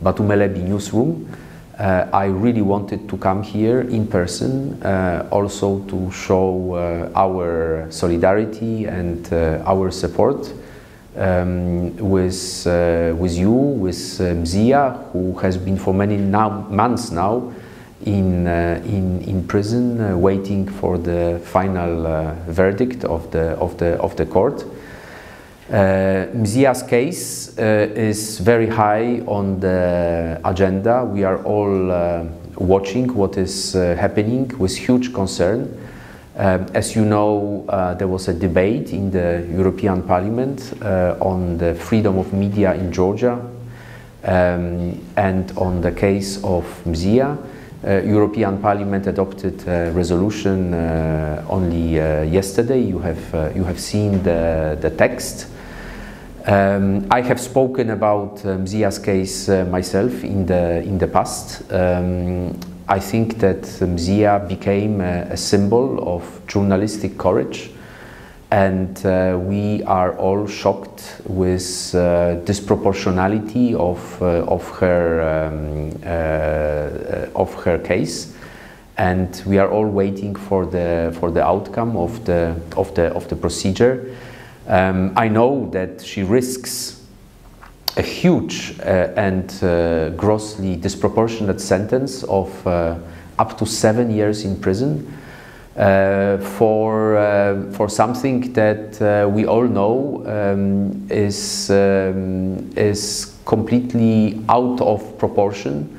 Batumeleby newsroom. I really wanted to come here in person, also to show our solidarity and our support with you, with Mzia, who has been for many months now in prison, waiting for the final verdict of the court. Mzia's case is very high on the agenda. We are all watching what is happening with huge concern. As you know, there was a debate in the European Parliament on the freedom of media in Georgia and on the case of Mzia. European Parliament adopted a resolution only yesterday. You have seen the text. I have spoken about Mzia's case myself in the past. I think that Mzia became a symbol of journalistic courage, and we are all shocked with disproportionality of her case, and we are all waiting for the outcome of the procedure. I know that she risks a huge and grossly disproportionate sentence of up to 7 years in prison for something that we all know is completely out of proportion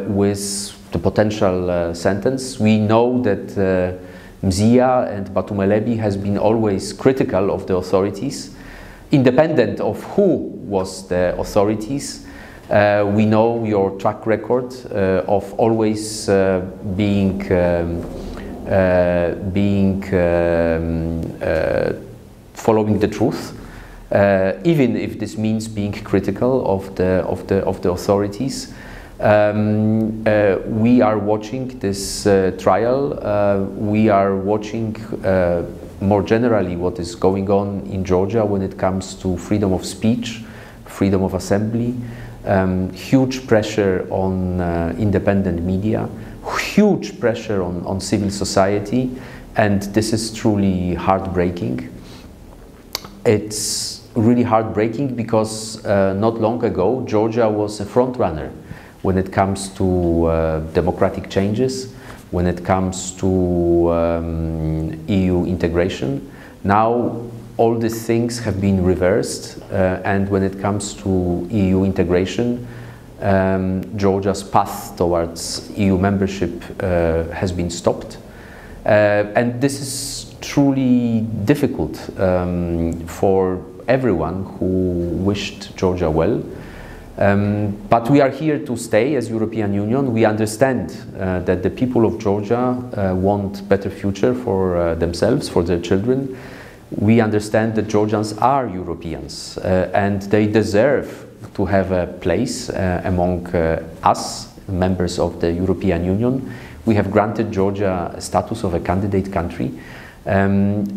with the potential sentence. We know that Mzia and Batumeleby has been always critical of the authorities, independent of who was the authorities. We know your track record of always being following the truth, even if this means being critical of the authorities. We are watching this trial. We are watching more generally what is going on in Georgia when it comes to freedom of speech, freedom of assembly, huge pressure on independent media, huge pressure on civil society, and this is truly heartbreaking. It's really heartbreaking because not long ago Georgia was a front runner when it comes to democratic changes, when it comes to EU integration. Now all these things have been reversed, and when it comes to EU integration, Georgia's path towards EU membership has been stopped. And this is truly difficult for everyone who wished Georgia well. But we are here to stay as European Union. We understand that the people of Georgia want a better future for themselves, for their children. We understand that Georgians are Europeans and they deserve to have a place among us, members of the European Union. We have granted Georgia a status of a candidate country, and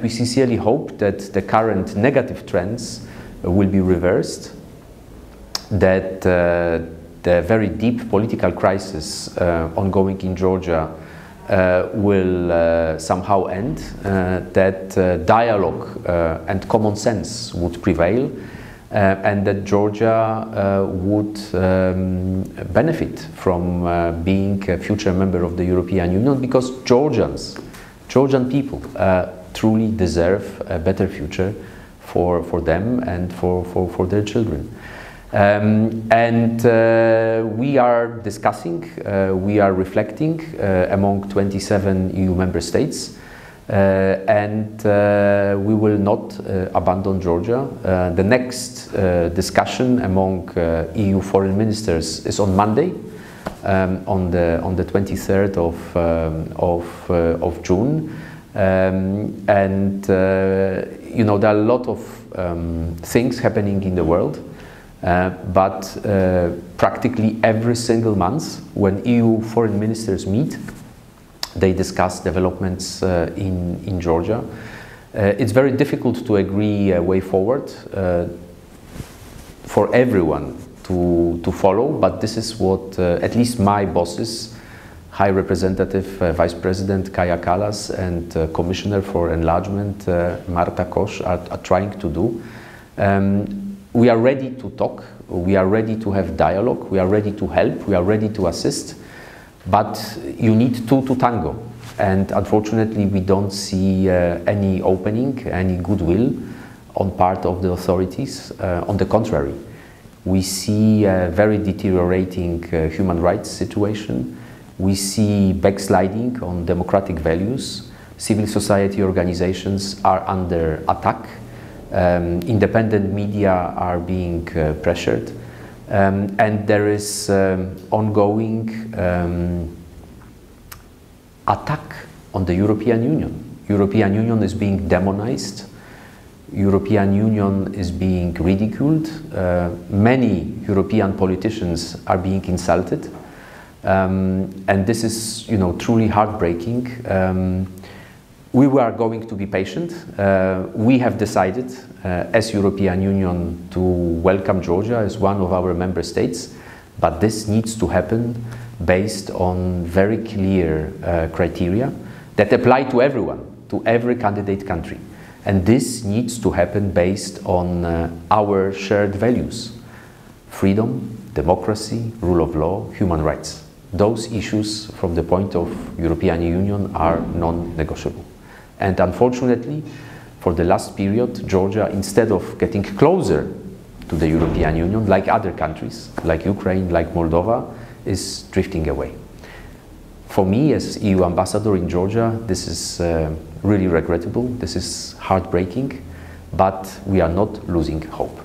we sincerely hope that the current negative trends will be reversed, that the very deep political crisis ongoing in Georgia will somehow end, that dialogue and common sense would prevail, and that Georgia would benefit from being a future member of the European Union, because Georgian people truly deserve a better future for them and for their children. We are discussing, we are reflecting among 27 EU member states, and we will not abandon Georgia. The next discussion among EU foreign ministers is on Monday, on the 23rd of June, and you know, there are a lot of things happening in the world. But practically every single month, when EU foreign ministers meet, they discuss developments in Georgia. It's very difficult to agree a way forward for everyone to follow, but this is what at least my bosses, High Representative Vice President Kaja Kallas and Commissioner for Enlargement Marta Koch are trying to do. We are ready to talk, we are ready to have dialogue, we are ready to help, we are ready to assist, but you need two to tango. And unfortunately, we don't see any opening, any goodwill on part of the authorities. On the contrary, we see a very deteriorating human rights situation. We see backsliding on democratic values. Civil society organizations are under attack. Independent media are being pressured. And there is ongoing attack on the European Union. European Union is being demonized. European Union is being ridiculed. Many European politicians are being insulted. And this is, truly heartbreaking. We were going to be patient. We have decided as European Union to welcome Georgia as one of our member states, but this needs to happen based on very clear criteria that apply to everyone, to every candidate country. And this needs to happen based on our shared values: freedom, democracy, rule of law, human rights. Those issues from the point of European Union are non-negotiable. And unfortunately, for the last period, Georgia, instead of getting closer to the European Union, like other countries, like Ukraine, like Moldova, is drifting away. For me, as EU ambassador in Georgia, this is really regrettable, this is heartbreaking, but we are not losing hope.